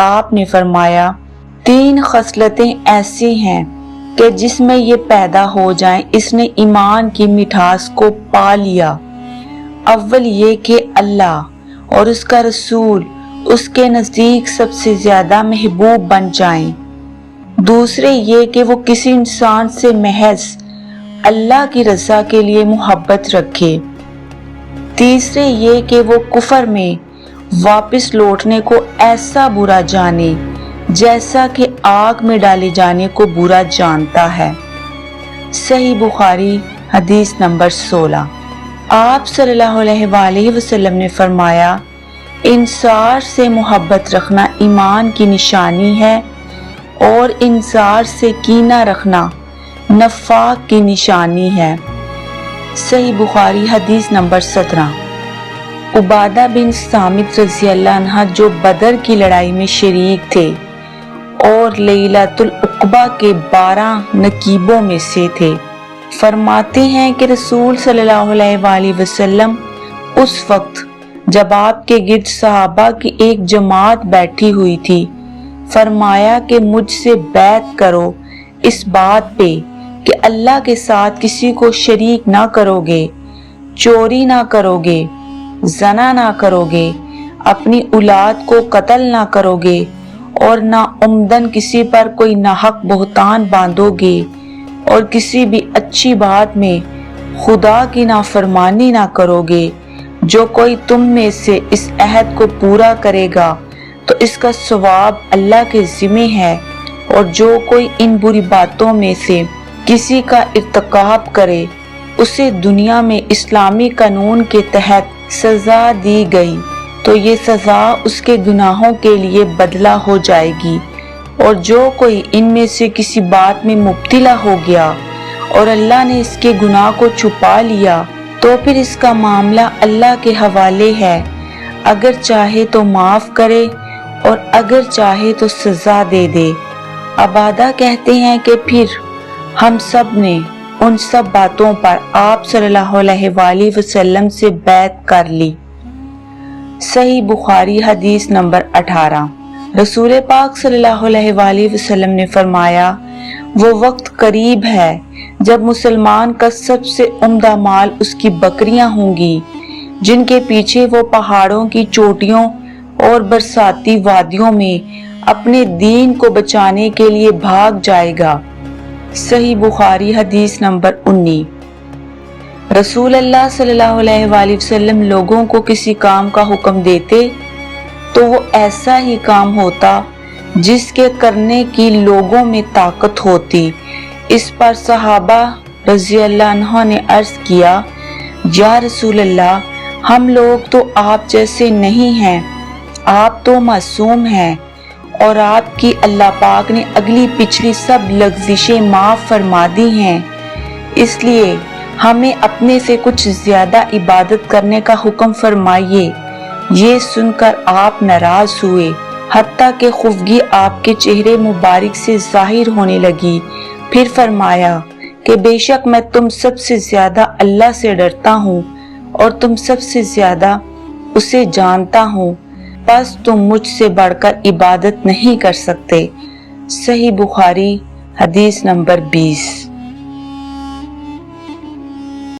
آپ نے فرمایا 3 خصلتیں ایسی ہیں کہ جس میں یہ پیدا ہو جائیں اس نے ایمان کی مٹھاس کو پا لیا۔ اول یہ کہ اللہ اور اس کا رسول اس کے نزدیک سب سے زیادہ محبوب بن جائیں۔ دوسرے یہ کہ وہ کسی انسان سے محض اللہ کی رضا کے لیے محبت رکھے۔ تیسرے یہ کہ وہ کفر میں واپس لوٹنے کو ایسا برا جانے جیسا کہ آگ میں ڈالے جانے کو برا جانتا ہے۔ صحیح بخاری حدیث نمبر 16۔ آپ صلی اللہ علیہ وآلہ وسلم نے فرمایا انصار سے محبت رکھنا ایمان کی نشانی ہے اور انصار سے کینہ رکھنا نفاق کی نشانی ہے۔ صحیح بخاری حدیث نمبر 17۔ عبادہ بن صامت رضی اللہ عنہ جو بدر کی لڑائی میں شریک تھے اور لیلۃ العقبہ کے 12 نقیبوں میں سے تھے، فرماتے ہیں کہ رسول صلی اللہ علیہ وآلہ وسلم اس وقت جب آپ کے گرد صحابہ کی ایک جماعت بیٹھی ہوئی تھی، فرمایا کہ مجھ سے بیعت کرو اس بات پہ کہ اللہ کے ساتھ کسی کو شریک نہ کرو گے، چوری نہ کرو گے، زنا نہ کرو گے، اپنی اولاد کو قتل نہ کرو گے اور نہ عمدن کسی پر کوئی ناحق بہتان باندھو گے اور کسی بھی اچھی بات میں خدا کی نافرمانی نہ کرو گے۔ جو کوئی تم میں سے اس عہد کو پورا کرے گا تو اس کا ثواب اللہ کے ذمہ ہے، اور جو کوئی ان بری باتوں میں سے کسی کا ارتکاب کرے اسے دنیا میں اسلامی قانون کے تحت سزا دی گئی تو یہ سزا اس کے گناہوں کے لیے بدلہ ہو جائے گی، اور جو کوئی ان میں سے کسی بات میں مبتلا ہو گیا اور اللہ نے اس کے گناہ کو چھپا لیا تو پھر اس کا معاملہ اللہ کے حوالے ہے، اگر چاہے تو معاف کرے اور اگر چاہے تو سزا دے دے۔ عبادہ کہتے ہیں کہ پھر ہم سب نے ان سب باتوں پر آپ صلی اللہ علیہ وآلہ وسلم سے بیعت کر لی۔ صحیح بخاری حدیث نمبر 18۔ رسول پاک صلی اللہ علیہ وآلہ وسلم نے فرمایا وہ وقت قریب ہے جب مسلمان کا سب سے عمدہ مال اس کی بکریاں ہوں گی جن کے پیچھے وہ پہاڑوں کی چوٹیوں اور برساتی وادیوں میں اپنے دین کو بچانے کے لیے بھاگ جائے گا۔ صحیح بخاری حدیث نمبر 19۔ رسول اللہ صلی اللہ علیہ وآلہ وسلم لوگوں کو کسی کام کا حکم دیتے تو وہ ایسا ہی کام ہوتا جس کے کرنے کی لوگوں میں طاقت ہوتی۔ اس پر صحابہ رضی اللہ عنہ نے عرض کیا یا رسول اللہ ہم لوگ تو آپ جیسے نہیں ہیں، آپ تو معصوم ہیں اور آپ کی اللہ پاک نے اگلی پچھلی سب لغزشیں معاف فرما دی ہیں، اس لیے ہمیں اپنے سے کچھ زیادہ عبادت کرنے کا حکم فرمائیے۔ یہ سن کر آپ ناراض ہوئے حتیٰ کہ خفگی آپ کے چہرے مبارک سے ظاہر ہونے لگی۔ پھر فرمایا کہ بے شک میں تم سب سے زیادہ اللہ سے ڈرتا ہوں اور تم سب سے زیادہ اسے جانتا ہوں، بس تم مجھ سے بڑھ کر عبادت نہیں کر سکتے۔ صحیح بخاری حدیث نمبر 20۔